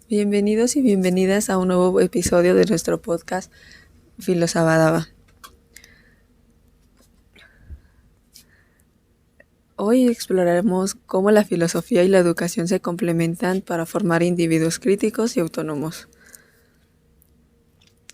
Bienvenidos y bienvenidas a un nuevo episodio de nuestro podcast Filosabadaba. Hoy exploraremos cómo la filosofía y la educación se complementan para formar individuos críticos y autónomos.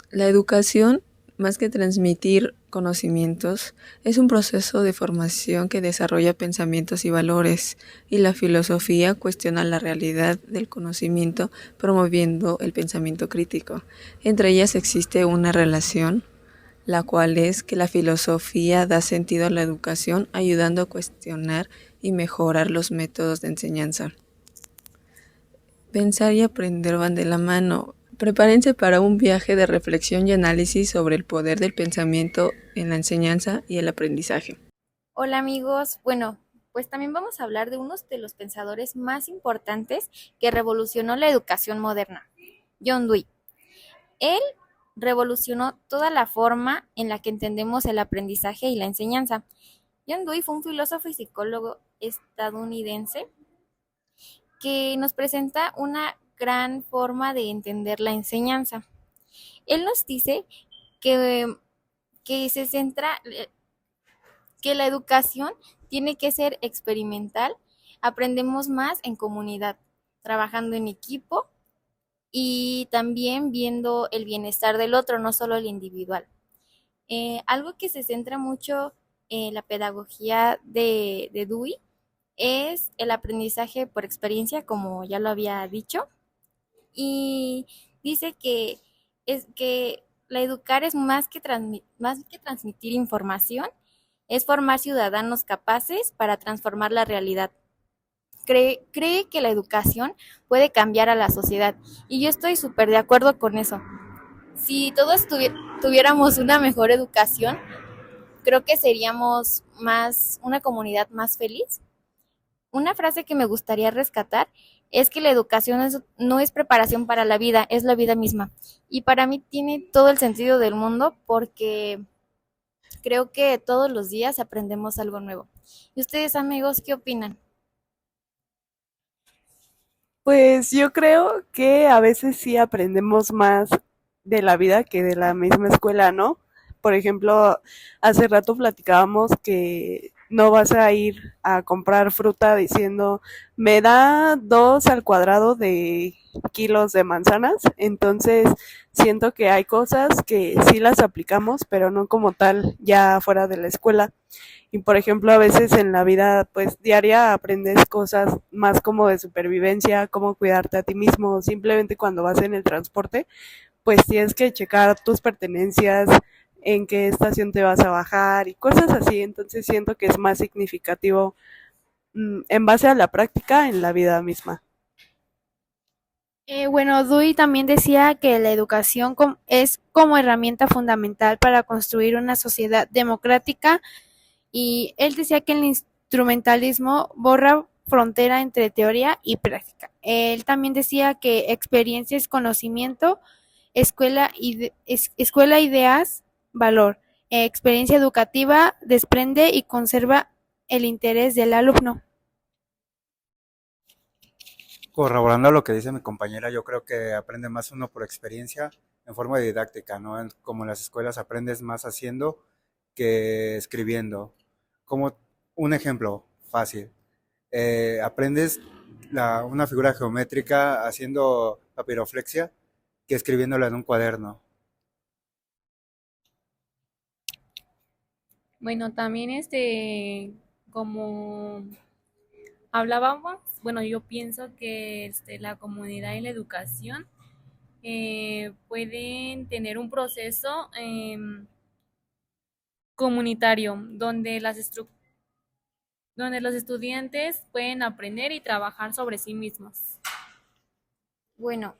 La educación, más que transmitir conocimientos, es un proceso de formación que desarrolla pensamientos y valores, y la filosofía cuestiona la realidad del conocimiento promoviendo el pensamiento crítico. Entre ellas existe una relación, la cual es que la filosofía da sentido a la educación, ayudando a cuestionar y mejorar los métodos de enseñanza. Pensar y aprender van de la mano. Prepárense para un viaje de reflexión y análisis sobre el poder del pensamiento en la enseñanza y el aprendizaje. Hola amigos, pues también vamos a hablar de uno de los pensadores más importantes que revolucionó la educación moderna, John Dewey. Él revolucionó toda la forma en la que entendemos el aprendizaje y la enseñanza. John Dewey fue un filósofo y psicólogo estadounidense que nos presenta una gran forma de entender la enseñanza. Él nos dice que, que se centra que la educación tiene que ser experimental, aprendemos más en comunidad, trabajando en equipo y también viendo el bienestar del otro, no solo el individual. Algo que se centra mucho en la pedagogía de Dewey es el aprendizaje por experiencia, como ya lo había dicho, y dice que la educar es más que transmitir información, es formar ciudadanos capaces para transformar la realidad. Cree que la educación puede cambiar a la sociedad y yo estoy súper de acuerdo con eso. Si todos tuviéramos una mejor educación, creo que seríamos una comunidad más feliz. Una frase que me gustaría rescatar es que la educación no es preparación para la vida, es la vida misma. Y para mí tiene todo el sentido del mundo porque creo que todos los días aprendemos algo nuevo. ¿Y ustedes, amigos, qué opinan? Pues yo creo que a veces sí aprendemos más de la vida que de la misma escuela, ¿no? Por ejemplo, hace rato platicábamos que no vas a ir a comprar fruta diciendo, me da 2 al cuadrado de kilos de manzanas. Entonces, siento que hay cosas que sí las aplicamos, pero no como tal ya fuera de la escuela. Y por ejemplo, a veces en la vida pues diaria aprendes cosas más como de supervivencia, cómo cuidarte a ti mismo, simplemente cuando vas en el transporte, pues tienes que checar tus pertenencias, en qué estación te vas a bajar y cosas así. Entonces siento que es más significativo en base a la práctica en la vida misma. Dewey también decía que la educación es como herramienta fundamental para construir una sociedad democrática y él decía que el instrumentalismo borra frontera entre teoría y práctica. Él también decía que experiencia es conocimiento, escuela ideas, valor. Experiencia educativa desprende y conserva el interés del alumno. Corroborando lo que dice mi compañera, yo creo que aprende más uno por experiencia en forma didáctica, ¿no? Como en las escuelas aprendes más haciendo que escribiendo. Como un ejemplo fácil, aprendes una figura geométrica haciendo papiroflexia que escribiéndola en un cuaderno. Bueno, también como hablábamos, bueno, yo pienso que la comunidad y la educación pueden tener un proceso comunitario donde los estudiantes pueden aprender y trabajar sobre sí mismos. Bueno,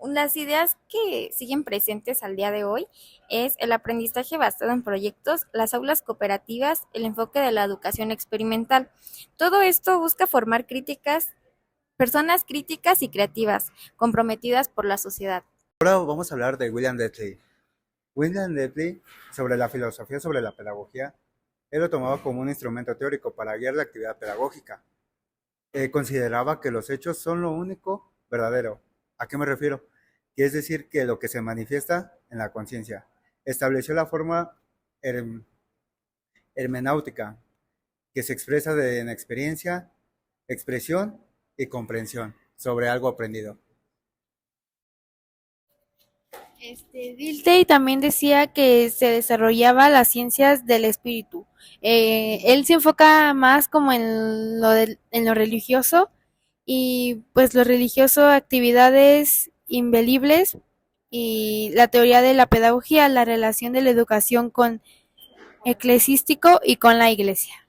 las ideas que siguen presentes al día de hoy es el aprendizaje basado en proyectos, las aulas cooperativas, el enfoque de la educación experimental. Todo esto busca formar personas críticas y creativas, comprometidas por la sociedad. Ahora vamos a hablar de William Dudley. William Dudley, sobre la filosofía, sobre la pedagogía, él lo tomaba como un instrumento teórico para guiar la actividad pedagógica. Consideraba que los hechos son lo único verdadero ¿A qué me refiero? Que es decir, que lo que se manifiesta en la conciencia. Estableció la forma herm- hermenáutica, que se expresa en experiencia, expresión y comprensión sobre algo aprendido. Dilthey también decía que se desarrollaba las ciencias del espíritu. Él se enfoca más como en en lo religioso y pues lo religioso, actividades imbelibles y la teoría de la pedagogía, la relación de la educación con eclesiástico y con la iglesia.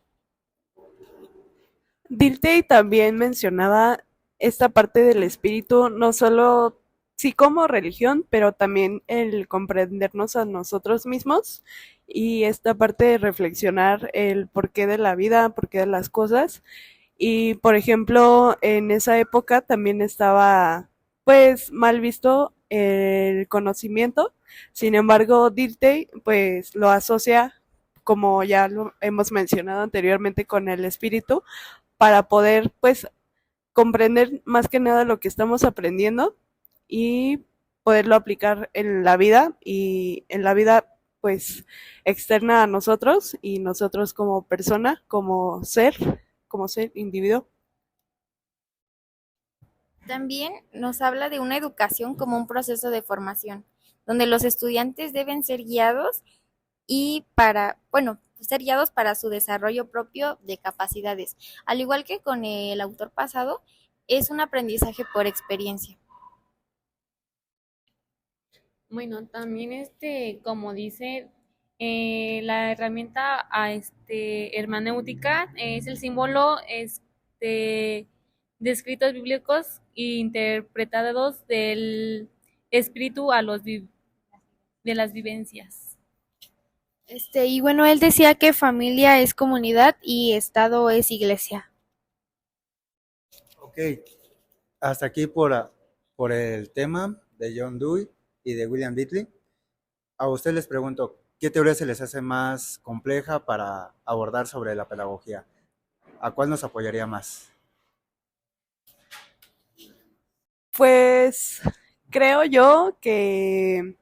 Dilthey también mencionaba esta parte del espíritu, no solo sí como religión, pero también el comprendernos a nosotros mismos y esta parte de reflexionar el porqué de la vida, porqué de las cosas. Y por ejemplo, en esa época también estaba pues mal visto el conocimiento. Sin embargo, Dilthey pues lo asocia, como ya lo hemos mencionado anteriormente, con el espíritu para poder pues comprender más que nada lo que estamos aprendiendo y poderlo aplicar en la vida y en la vida pues externa a nosotros y nosotros como persona, como ser individuo. También nos habla de una educación como un proceso de formación, donde los estudiantes deben ser guiados y bueno, ser guiados para su desarrollo propio de capacidades. Al igual que con el autor pasado, es un aprendizaje por experiencia. Bueno, también como dice, la herramienta hermenéutica es el símbolo de escritos bíblicos interpretados del espíritu de las vivencias. Y bueno, él decía que familia es comunidad y Estado es iglesia. Ok, hasta aquí por el tema de John Dewey y de William Bentley. A ustedes les pregunto, ¿qué teoría se les hace más compleja para abordar sobre la pedagogía? ¿A cuál nos apoyaría más? Pues creo yo que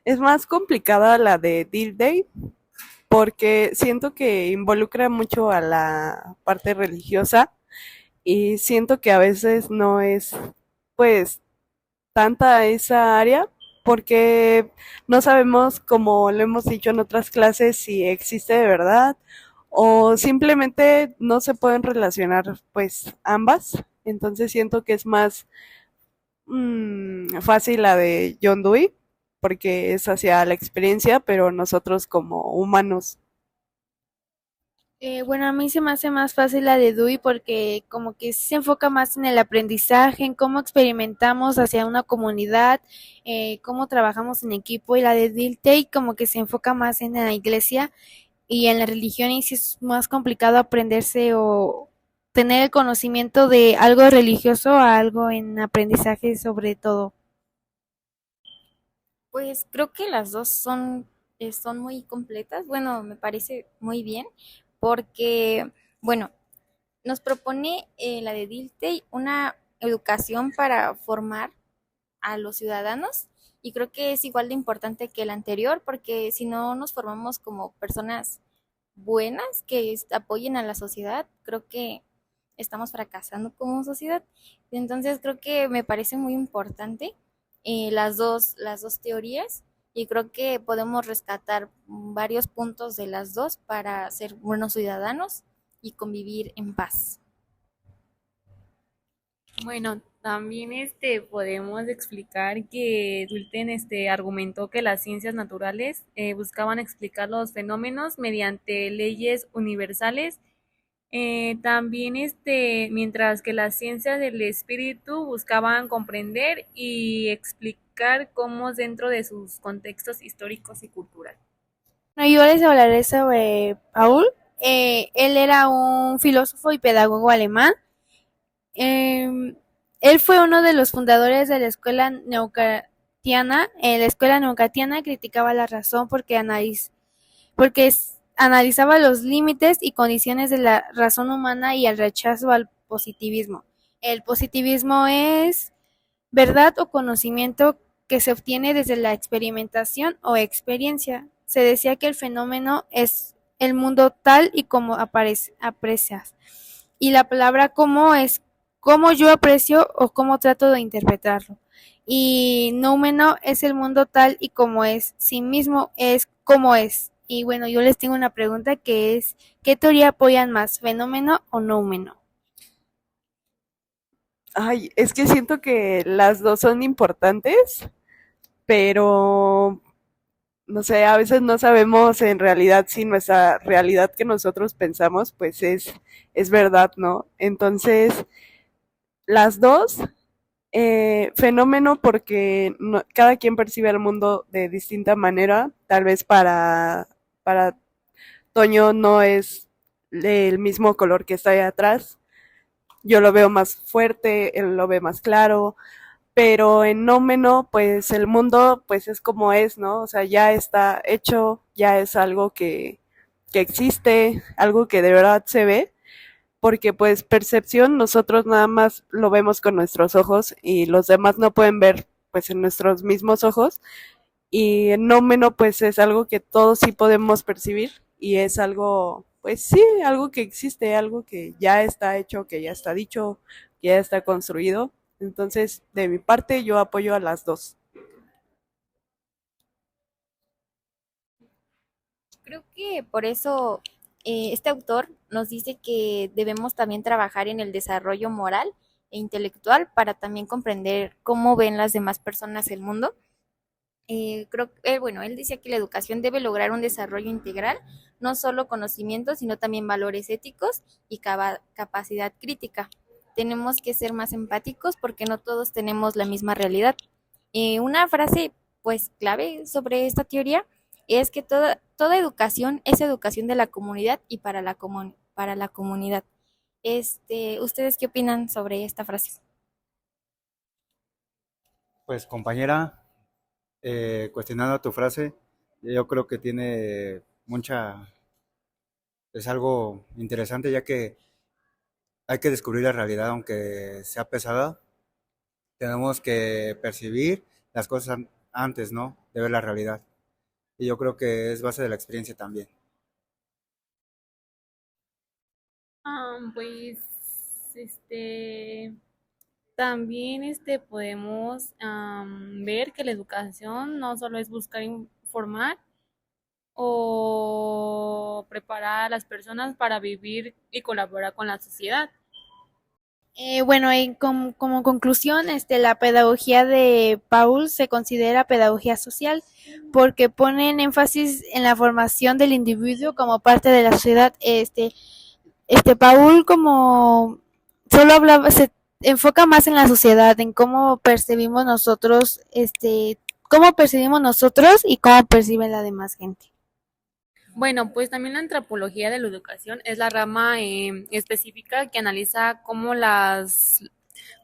es más complicada la de Dilthey porque siento que involucra mucho a la parte religiosa y siento que a veces no es pues tanta esa área porque no sabemos, como lo hemos dicho en otras clases, si existe de verdad o simplemente no se pueden relacionar pues ambas. Entonces siento que es más fácil la de John Dewey porque es hacia la experiencia, pero nosotros como humanos. Bueno, a mí se me hace más fácil la de Dewey porque como que se enfoca más en el aprendizaje, en cómo experimentamos hacia una comunidad, cómo trabajamos en equipo y la de Dilthey como que se enfoca más en la iglesia y en la religión y sí es más complicado aprenderse o tener el conocimiento de algo religioso a algo en aprendizaje sobre todo. Pues creo que las dos son muy completas. Bueno, me parece muy bien porque, bueno, nos propone la de Dilthey una educación para formar a los ciudadanos y creo que es igual de importante que el anterior porque si no nos formamos como personas buenas que apoyen a la sociedad, creo que estamos fracasando como sociedad. Entonces creo que me parece muy importante las dos teorías y creo que podemos rescatar varios puntos de las dos para ser buenos ciudadanos y convivir en paz. Bueno, también podemos explicar que Dulten argumentó que las ciencias naturales buscaban explicar los fenómenos mediante leyes universales. También mientras que las ciencias del espíritu buscaban comprender y explicar cómo dentro de sus contextos históricos y culturales. Bueno, yo les hablaré sobre Paul. Él era un filósofo y pedagogo alemán. Eh, Él fue uno de los fundadores de la escuela neocantiana. La escuela neocantiana criticaba la razón porque analizaba los límites y condiciones de la razón humana y el rechazo al positivismo. El positivismo es verdad o conocimiento que se obtiene desde la experimentación o experiencia. Se decía que el fenómeno es el mundo tal y como aprecias. Y la palabra cómo es cómo yo aprecio o cómo trato de interpretarlo. Y noumeno es el mundo tal y como es, sí mismo es como es. Y bueno, yo les tengo una pregunta que es, ¿qué teoría apoyan más, fenómeno o noumeno? Ay, es que siento que las dos son importantes, pero no sé, a veces no sabemos en realidad si nuestra realidad que nosotros pensamos, pues es verdad, ¿no? Entonces, las dos, fenómeno porque cada quien percibe el mundo de distinta manera, tal vez para Toño no es el mismo color que está ahí atrás, yo lo veo más fuerte, él lo ve más claro, pero en nómeno, pues el mundo pues es como es, ¿no? O sea, ya está hecho, ya es algo que existe, algo que de verdad se ve, porque pues percepción nosotros nada más lo vemos con nuestros ojos y los demás no pueden ver pues en nuestros mismos ojos, y en nómeno pues es algo que todos sí podemos percibir y es algo, pues sí, algo que existe, algo que ya está hecho, que ya está dicho, que ya está construido. Entonces, de mi parte, yo apoyo a las dos. Creo que por eso este autor nos dice que debemos también trabajar en el desarrollo moral e intelectual para también comprender cómo ven las demás personas el mundo. Creo que, bueno, él decía que la educación debe lograr un desarrollo integral, no solo conocimientos, sino también valores éticos y capacidad crítica. Tenemos que ser más empáticos porque no todos tenemos la misma realidad. Una frase, pues, clave sobre esta teoría es que toda educación es educación de la comunidad y para la comunidad. ¿Ustedes qué opinan sobre esta frase? Pues compañera, cuestionando tu frase, yo creo que tiene es algo interesante ya que hay que descubrir la realidad aunque sea pesada, tenemos que percibir las cosas antes, ¿no? De ver la realidad. Y yo creo que es base de la experiencia también. Pues, también podemos ver que la educación no solo es buscar informar o preparar a las personas para vivir y colaborar con la sociedad. Bueno, como conclusión, la pedagogía de Paul se considera pedagogía social porque pone en énfasis en la formación del individuo como parte de la sociedad. Paul como solo hablaba, se enfoca más en la sociedad, en cómo percibimos nosotros y cómo percibe la demás gente. Bueno, pues también la antropología de la educación es la rama específica que analiza cómo las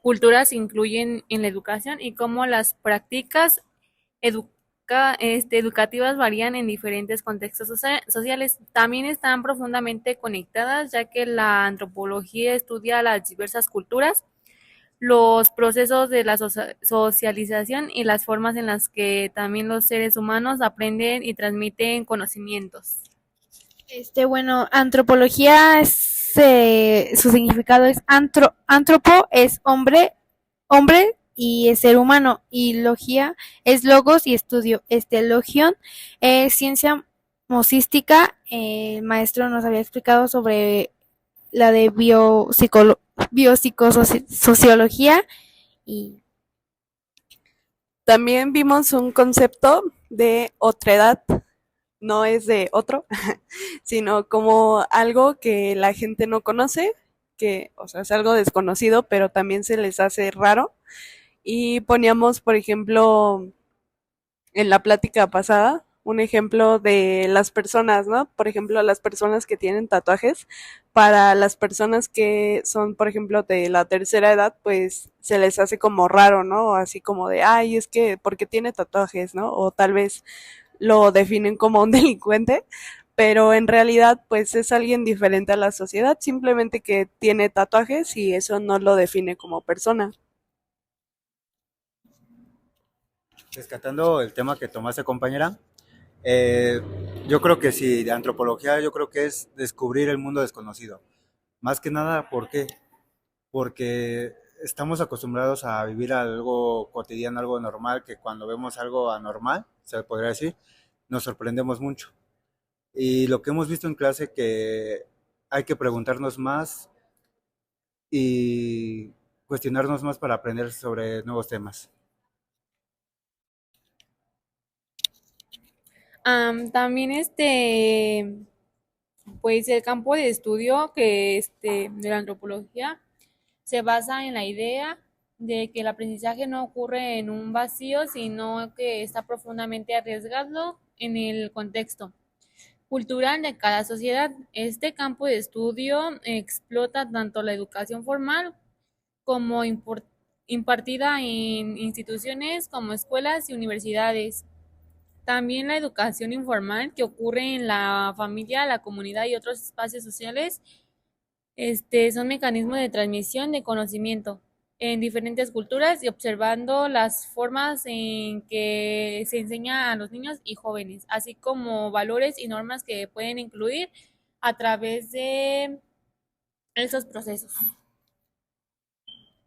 culturas incluyen en la educación y cómo las prácticas educativas varían en diferentes contextos sociales. También están profundamente conectadas, ya que la antropología estudia las diversas culturas, los procesos de la socialización y las formas en las que también los seres humanos aprenden y transmiten conocimientos. Bueno, antropología su significado es antropo es hombre y es ser humano, y logía es logos y estudio. Logión es ciencia mosística. El maestro nos había explicado sobre la de biopsicosociología y También vimos un concepto de otredad, no es de otro, sino como algo que la gente no conoce, que, o sea, es algo desconocido, pero también se les hace raro. Y poníamos, por ejemplo, en la plática pasada, un ejemplo de las personas, ¿no? Por ejemplo, las personas que tienen tatuajes, para las personas que son, por ejemplo, de la tercera edad, pues se les hace como raro, ¿no? Así como de, ay, es que, porque tiene tatuajes, ¿no? O tal vez lo definen como un delincuente, pero en realidad, pues es alguien diferente a la sociedad, simplemente que tiene tatuajes y eso no lo define como persona. Rescatando el tema que tomaste, compañera, eh, yo creo que sí, de antropología yo creo que es descubrir el mundo desconocido. Más que nada, ¿por qué? Porque estamos acostumbrados a vivir algo cotidiano, algo normal, que cuando vemos algo anormal, se podría decir, nos sorprendemos mucho. Y lo que hemos visto en clase que hay que preguntarnos más y cuestionarnos más para aprender sobre nuevos temas. También pues el campo de estudio de la antropología se basa en la idea de que el aprendizaje no ocurre en un vacío, sino que está profundamente arriesgado en el contexto cultural de cada sociedad. Este campo de estudio explota tanto la educación formal como impartida en instituciones como escuelas y universidades. También la educación informal que ocurre en la familia, la comunidad y otros espacios sociales, son mecanismos de transmisión de conocimiento en diferentes culturas y observando las formas en que se enseña a los niños y jóvenes, así como valores y normas que pueden incluir a través de esos procesos.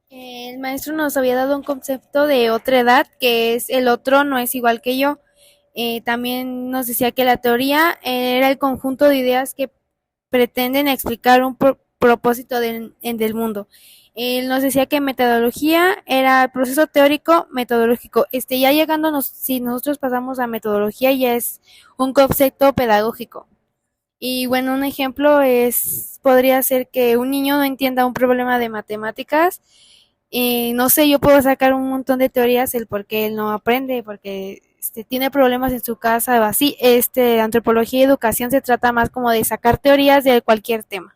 El maestro nos había dado un concepto de otra edad, que es el otro no es igual que yo. También nos decía que la teoría era el conjunto de ideas que pretenden explicar un propósito del mundo. Él nos decía que metodología era el proceso teórico metodológico. Ya llegándonos, si nosotros pasamos a metodología, ya es un concepto pedagógico. Y bueno, un ejemplo podría ser que un niño no entienda un problema de matemáticas. No sé, yo puedo sacar un montón de teorías el por qué él no aprende, porque tiene problemas en su casa o así. Antropología y educación se trata más como de sacar teorías de cualquier tema.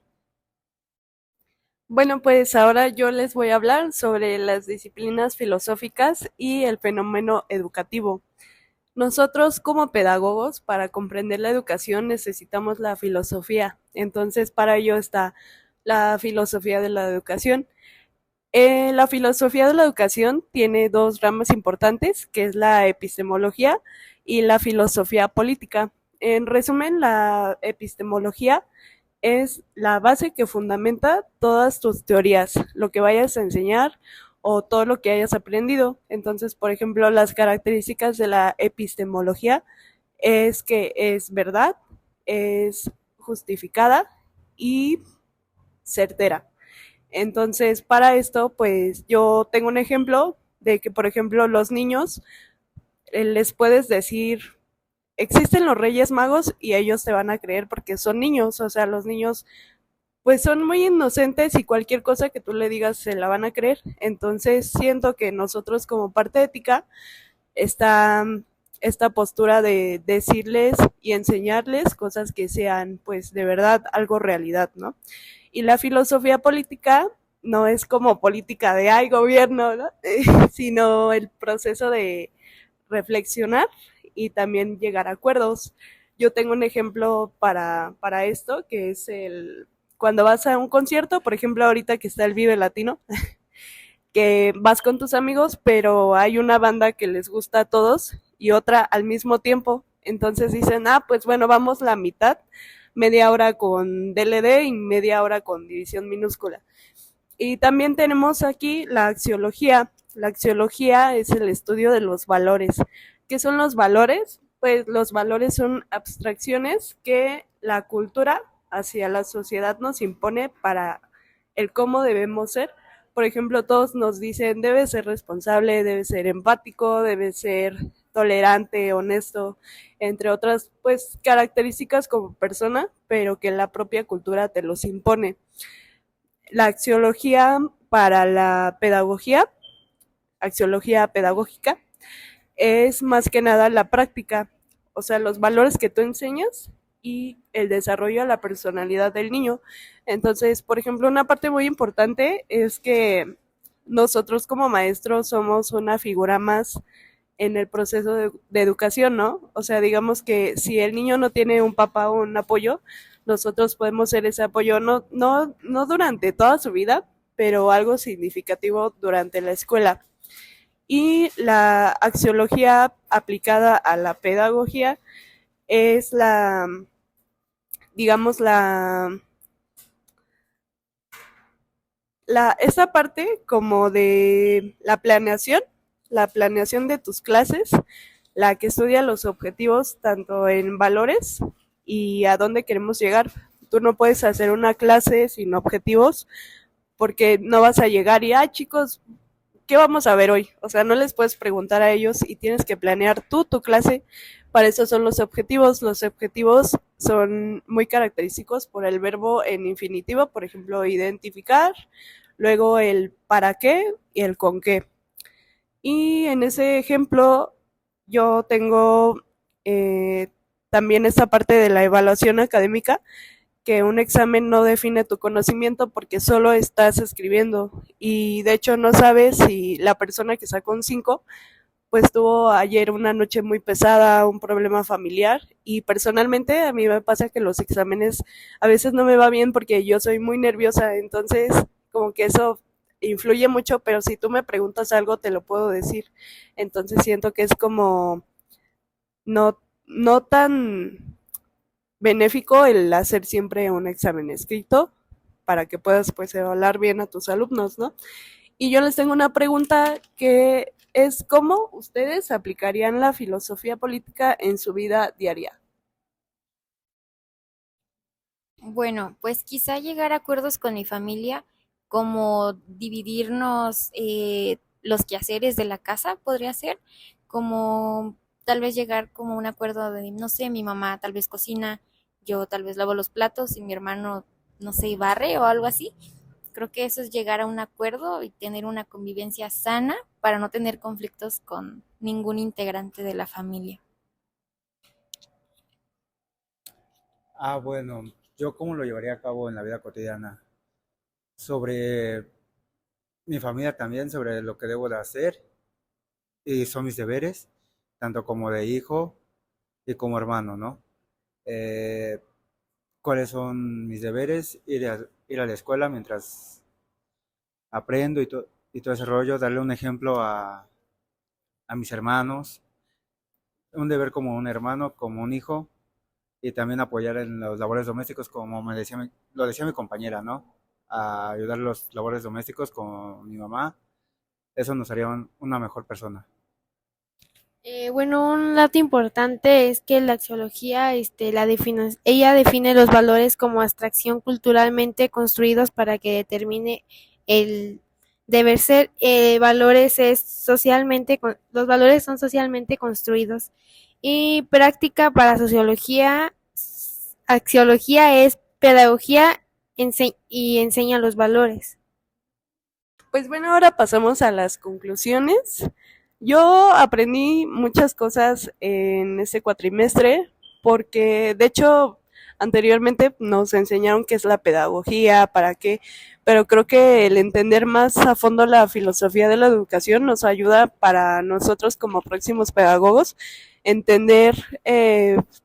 Bueno, pues ahora yo les voy a hablar sobre las disciplinas filosóficas y el fenómeno educativo. Nosotros como pedagogos, para comprender la educación necesitamos la filosofía. Entonces, para ello está la filosofía de la educación. La filosofía de la educación tiene dos ramas importantes, que es la epistemología y la filosofía política. En resumen, la epistemología es la base que fundamenta todas tus teorías, lo que vayas a enseñar o todo lo que hayas aprendido. Entonces, por ejemplo, las características de la epistemología es que es verdad, es justificada y certera. Entonces, para esto, pues yo tengo un ejemplo de que, por ejemplo, los niños les puedes decir, existen los Reyes Magos y ellos te van a creer porque son niños, o sea, los niños pues son muy inocentes y cualquier cosa que tú le digas se la van a creer. Entonces, siento que nosotros como parte ética está esta postura de decirles y enseñarles cosas que sean pues de verdad algo realidad, ¿no? Y la filosofía política no es como política de ay gobierno, ¿no? Sino el proceso de reflexionar y también llegar a acuerdos. Yo tengo un ejemplo para esto, que es cuando vas a un concierto, por ejemplo ahorita que está el Vive Latino, que vas con tus amigos, pero hay una banda que les gusta a todos y otra al mismo tiempo. Entonces dicen, pues bueno, vamos la mitad, media hora con DLD y media hora con división minúscula. Y también tenemos aquí la axiología. La axiología es el estudio de los valores. ¿Qué son los valores? Pues los valores son abstracciones que la cultura hacia la sociedad nos impone para el cómo debemos ser. Por ejemplo, todos nos dicen, debes ser responsable, debes ser empático, debes ser tolerante, honesto, entre otras pues características como persona, pero que la propia cultura te los impone. La axiología para la pedagogía, axiología pedagógica, es más que nada la práctica, o sea, los valores que tú enseñas y el desarrollo de la personalidad del niño. Entonces, por ejemplo, una parte muy importante es que nosotros como maestros somos una figura más en el proceso de educación, ¿no? O sea, digamos que si el niño no tiene un papá o un apoyo, nosotros podemos ser ese apoyo, no durante toda su vida, pero algo significativo durante la escuela. Y la axiología aplicada a la pedagogía es digamos, esa parte como de la planeación de tus clases, la que estudia los objetivos tanto en valores y a dónde queremos llegar. Tú no puedes hacer una clase sin objetivos porque no vas a llegar y, chicos, ¿qué vamos a ver hoy? O sea, no les puedes preguntar a ellos y tienes que planear tú tu clase. Para eso son los objetivos. Los objetivos son muy característicos por el verbo en infinitivo, por ejemplo, identificar, luego el para qué y el con qué. Y en ese ejemplo yo tengo también esta parte de la evaluación académica, que un examen no define tu conocimiento porque solo estás escribiendo y de hecho no sabes si la persona que sacó un 5 pues tuvo ayer una noche muy pesada, un problema familiar y personalmente a mí me pasa que los exámenes a veces no me va bien porque yo soy muy nerviosa, entonces como que eso influye mucho, pero si tú me preguntas algo te lo puedo decir, entonces siento que es como no tan benéfico el hacer siempre un examen escrito para que puedas pues evaluar bien a tus alumnos, ¿no? Y yo les tengo una pregunta que es ¿cómo ustedes aplicarían la filosofía política en su vida diaria? Bueno, pues quizá llegar a acuerdos con mi familia, como dividirnos los quehaceres de la casa, podría ser, como tal vez llegar como a un acuerdo de, no sé, mi mamá tal vez cocina, yo tal vez lavo los platos y mi hermano, no sé, barre o algo así. Creo que eso es llegar a un acuerdo y tener una convivencia sana para no tener conflictos con ningún integrante de la familia. Bueno, yo cómo lo llevaría a cabo en la vida cotidiana. Sobre mi familia también, sobre lo que debo de hacer y son mis deberes, tanto como de hijo y como hermano, ¿no? Eh, ¿Cuáles son mis deberes? Ir a la escuela mientras aprendo y todo ese rollo, darle un ejemplo a mis hermanos, un deber como un hermano, como un hijo, y también apoyar en los labores domésticos, como lo decía mi compañera, ¿no? A ayudar en los labores domésticos con mi mamá, eso nos haría una mejor persona. Bueno, un dato importante es que la axiología, ella define los valores como abstracción culturalmente construidos para que determine el deber ser. Valores es los valores son socialmente construidos. Y práctica para sociología, axiología es pedagogía y enseña los valores. Pues bueno, ahora pasamos a las conclusiones. Yo aprendí muchas cosas en este cuatrimestre porque de hecho anteriormente nos enseñaron qué es la pedagogía, para qué, pero creo que el entender más a fondo la filosofía de la educación nos ayuda para nosotros como próximos pedagogos entender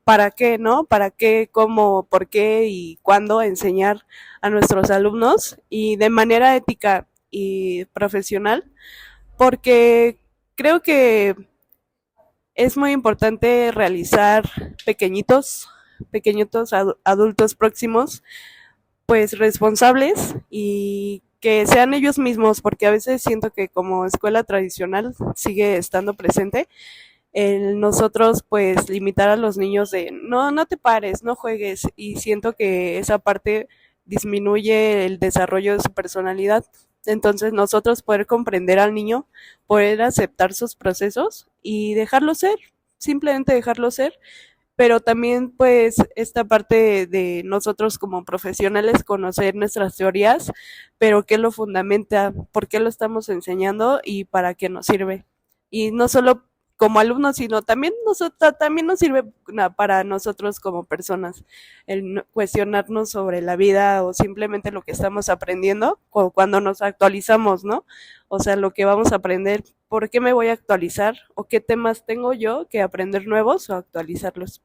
para qué, ¿no? Para qué, cómo, por qué y cuándo enseñar a nuestros alumnos y de manera ética y profesional, porque creo que es muy importante realizar pequeñitos adultos próximos, pues responsables y que sean ellos mismos, porque a veces siento que como escuela tradicional sigue estando presente el nosotros pues limitar a los niños de no te pares, no juegues y siento que esa parte disminuye el desarrollo de su personalidad. Entonces nosotros poder comprender al niño, poder aceptar sus procesos y dejarlo ser, simplemente dejarlo ser, pero también pues esta parte de nosotros como profesionales conocer nuestras teorías, pero qué lo fundamenta, por qué lo estamos enseñando y para qué nos sirve. Y no solo como alumnos, sino también nos sirve para nosotros como personas, el cuestionarnos sobre la vida o simplemente lo que estamos aprendiendo cuando nos actualizamos, ¿no? O sea, lo que vamos a aprender, ¿por qué me voy a actualizar? ¿O qué temas tengo yo que aprender nuevos o actualizarlos?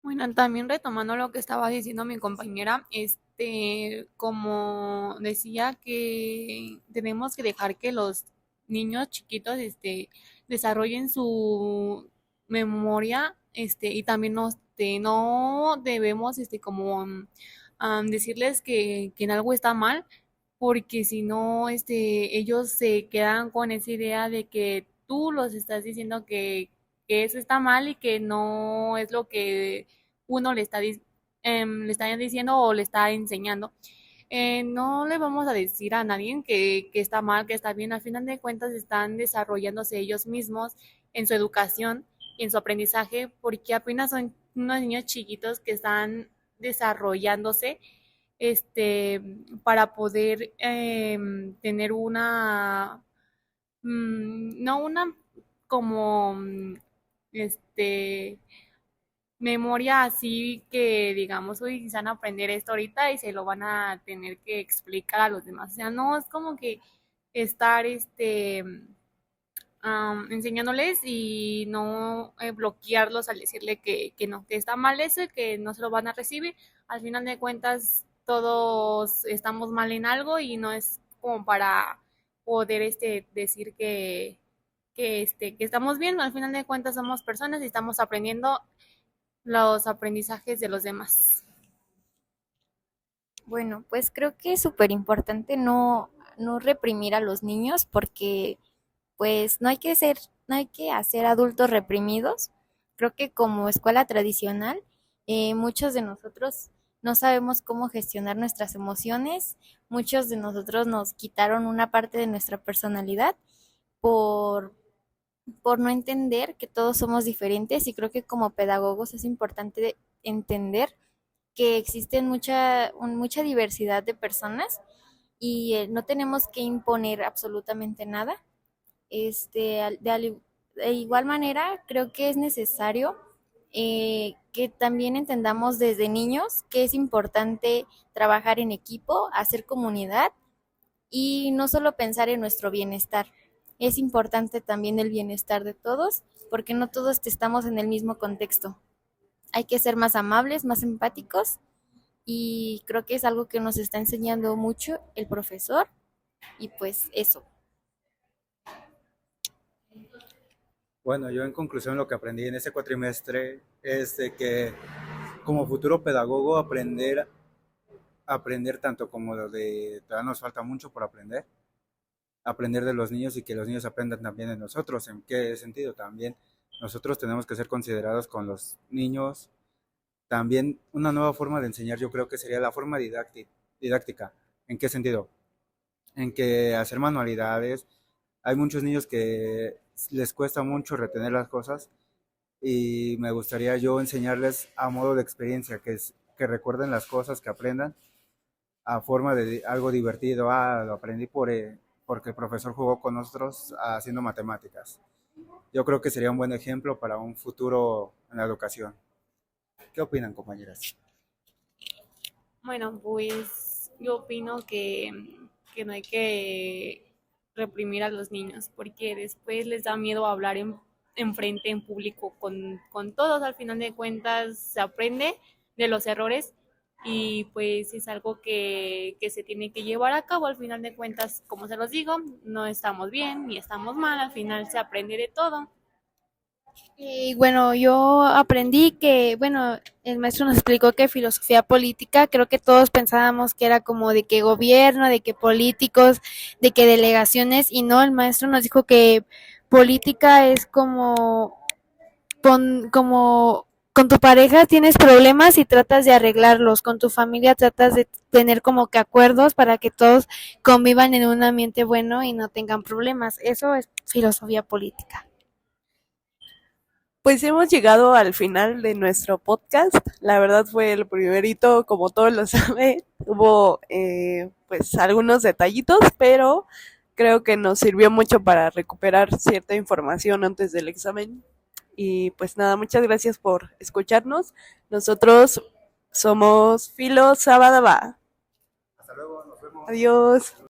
Bueno, también retomando lo que estaba diciendo mi compañera, como decía, que tenemos que dejar que los niños chiquitos, desarrollen su memoria, y también no debemos, como decirles que en algo está mal, porque si no, ellos se quedan con esa idea de que tú los estás diciendo que eso está mal y que no es lo que uno le está diciendo o le está enseñando. No le vamos a decir a nadie que está mal, que está bien. Al final de cuentas están desarrollándose ellos mismos en su educación y en su aprendizaje, porque apenas son unos niños chiquitos que están desarrollándose, este, para poder tener no una como, este, memoria así que digamos, uy, se van a aprender esto ahorita y se lo van a tener que explicar a los demás. O sea, no es como que estar, enseñándoles y no bloquearlos al decirle que no, que está mal eso y que no se lo van a recibir. Al final de cuentas, todos estamos mal en algo y no es como para poder decir que estamos bien. Al final de cuentas somos personas y estamos aprendiendo los aprendizajes de los demás. Bueno, pues creo que es súper importante no reprimir a los niños porque pues no hay que hacer adultos reprimidos. Creo que como escuela tradicional, muchos de nosotros no sabemos cómo gestionar nuestras emociones, muchos de nosotros nos quitaron una parte de nuestra personalidad por, por no entender que todos somos diferentes y creo que como pedagogos es importante entender que existen mucha diversidad de personas y no tenemos que imponer absolutamente nada. De igual manera, creo que es necesario que también entendamos desde niños que es importante trabajar en equipo, hacer comunidad y no solo pensar en nuestro bienestar. Es importante también el bienestar de todos, porque no todos estamos en el mismo contexto. Hay que ser más amables, más empáticos y creo que es algo que nos está enseñando mucho el profesor y pues eso. Bueno, yo en conclusión lo que aprendí en este cuatrimestre es de que como futuro pedagogo aprender tanto como lo de, todavía nos falta mucho por aprender de los niños y que los niños aprendan también de nosotros. ¿En qué sentido? También nosotros tenemos que ser considerados con los niños. También una nueva forma de enseñar yo creo que sería la forma didáctica. ¿En qué sentido? En que hacer manualidades, hay muchos niños que les cuesta mucho retener las cosas y me gustaría yo enseñarles a modo de experiencia, que recuerden las cosas, que aprendan a forma de algo divertido. Lo aprendí porque el profesor jugó con nosotros haciendo matemáticas. Yo creo que sería un buen ejemplo para un futuro en la educación. ¿Qué opinan, compañeras? Bueno, pues yo opino que no hay que reprimir a los niños porque después les da miedo hablar en frente, en público, con todos. Al final de cuentas se aprende de los errores y pues es algo que se tiene que llevar a cabo. Al final de cuentas, como se los digo, no estamos bien ni estamos mal, al final se aprende de todo. Y bueno, yo aprendí que, bueno, el maestro nos explicó que filosofía política, creo que todos pensábamos que era como de que gobierno, de que políticos, de que delegaciones, y no, el maestro nos dijo que política es como con tu pareja tienes problemas y tratas de arreglarlos, con tu familia tratas de tener como que acuerdos para que todos convivan en un ambiente bueno y no tengan problemas. Eso es filosofía política. Pues hemos llegado al final de nuestro podcast. La verdad fue el primerito, como todos lo saben. Hubo pues algunos detallitos, pero creo que nos sirvió mucho para recuperar cierta información antes del examen. Y pues nada, muchas gracias por escucharnos. Nosotros somos Filo Sabadaba. Hasta luego, nos vemos. Adiós.